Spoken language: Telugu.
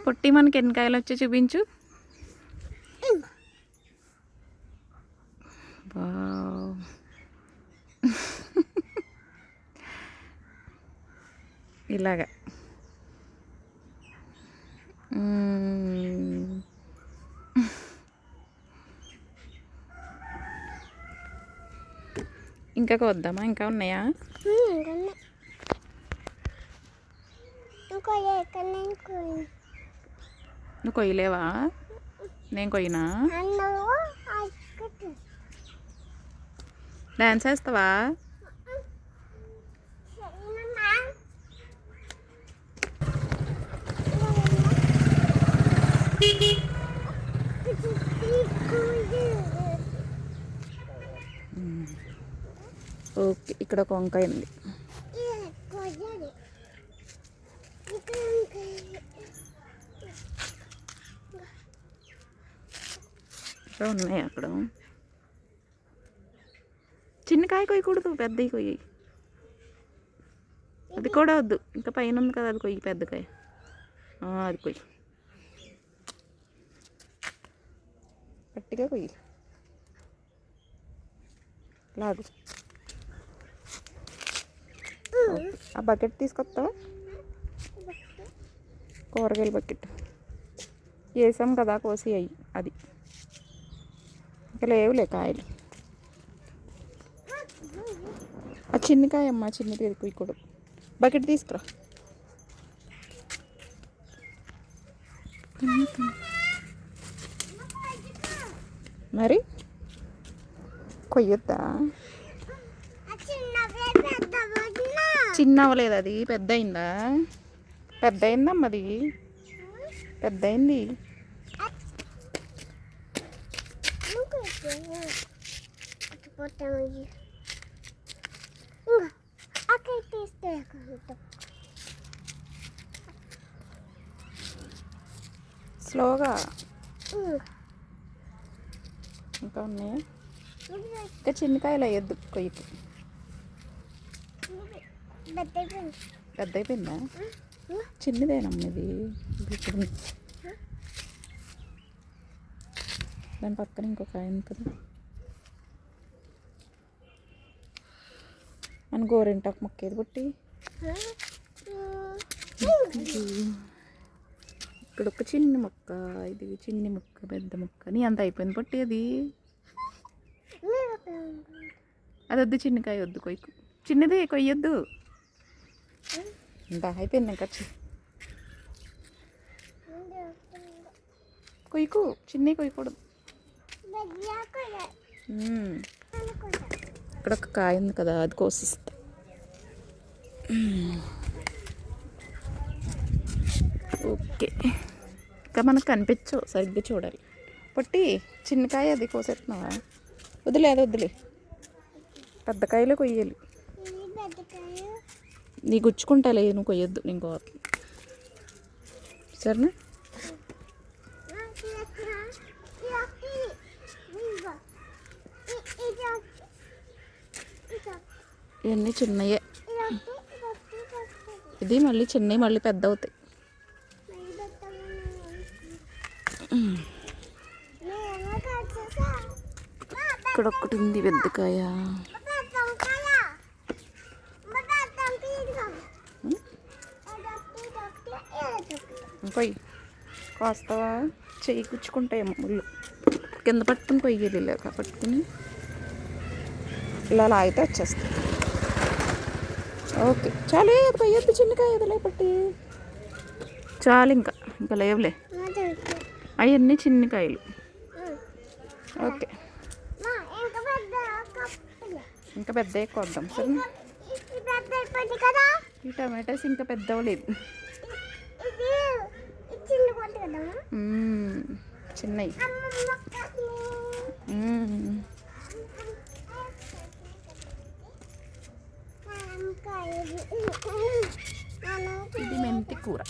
పొట్టి మనకి ఎన్ని కాయలు వచ్చి చూపించు. ఇలాగా ఇంకా కొద్దామా? ఇంకా ఉన్నాయా? నువ్వు కొయ్యలేవా? నేను కొయ్యనా? డాన్స్ వేస్తావా? ఓకే, ఇక్కడ ఒక వంకాయ ఉంది. ఇక్కడ ఉన్నాయి. అక్కడ చిన్నకాయ కొయ్యకూడదు, పెద్దవి కొయ్యి. అది కూడా వద్దు, ఇంకా పైన ఉంది కదా అది కొయ్యి, పెద్దకాయ అది కొయ్యి, గట్టిగా కొయ్యి. లాగు. ఆ బకెట్ తీసుకొస్తావా? కూరగాయల బకెట్ వేసాం కదా, కోసి అయ్యి. అది ఇంకా లేవులే కాయలు. ఆ చిన్నకాయ అమ్మ, చిన్నది ఎక్కువ. బకెట్ తీసుకురా. మరి కొయ్యొద్దా? చిన్న అవ్వలేదు, అది పెద్ద అయిందా? పెద్ద అయిందమ్మా, అది పెద్ద అయింది. స్లోగా. ఇంకా ఉన్నాయి. ఇంకా చిన్నకాయలు వేయద్దు కొయ్యకు. పెద్ద అయిపోయిందా? చిన్నదేనమ్మ ఇది. దాని పక్కన ఇంకొక ఆయన కదా, మన గోరింటాకు మొక్క ఏది పుట్టి. ఇక్కడ ఒక చిన్న మొక్క, ఇది చిన్న మొక్క, పెద్ద మొక్క. నీ అంత అయిపోయింది పుట్టి. అది అది వద్దు, చిన్నకాయ వద్దు కొయ్యకు. చిన్నదే కొయ్యొద్దు. ఇంత అయిపోయింది ఇంకా. కొయ్యకు, చిన్నవి కొయ్యకూడదు. ఇక్కడ ఒక కాయ ఉంది కదా, అది కోసిస్తా. ఓకే, ఇంకా మనకు కనిపించవు, సరిగ్గా చూడాలి. పొట్టి చిన్నకాయ అది కోసేస్తున్నావా? వదిలే, అది వదిలే. పెద్ద కాయలే కొయ్యాలి. నీ గుచ్చుకుంటాలే, నువ్వు కొయ్యొద్దు. ఇంకో సరేనా? ఇవన్నీ చిన్నయే. ఇది మళ్ళీ చిన్నవి, మళ్ళీ పెద్ద అవుతాయి. ఇక్కడ ఒక్కటి ఉంది పెద్దకాయ. కొయ్యి, కోస్తావా? చెయ్యి గుచ్చుకుంటాయేమో ముళ్ళు. కింద పట్టుకుని కొయ్యాలి, ఇలాగ పట్టుకుని ఇలా లాగితే వచ్చేస్తాయి. ఓకే, చాలే. అది కొయ్యొద్దు, చిన్నకాయ అది లేపట్టి. చాలు, ఇంకా ఇంకా లేవులే. అవన్నీ చిన్నకాయలు. ఓకే, ఇంకా పెద్ద కొద్దాం. సరే, ఈ టమాటాస్ ఇంకా పెద్ద అవ్వలేదు. చిన్నవి. ఇది మెంతి కూర.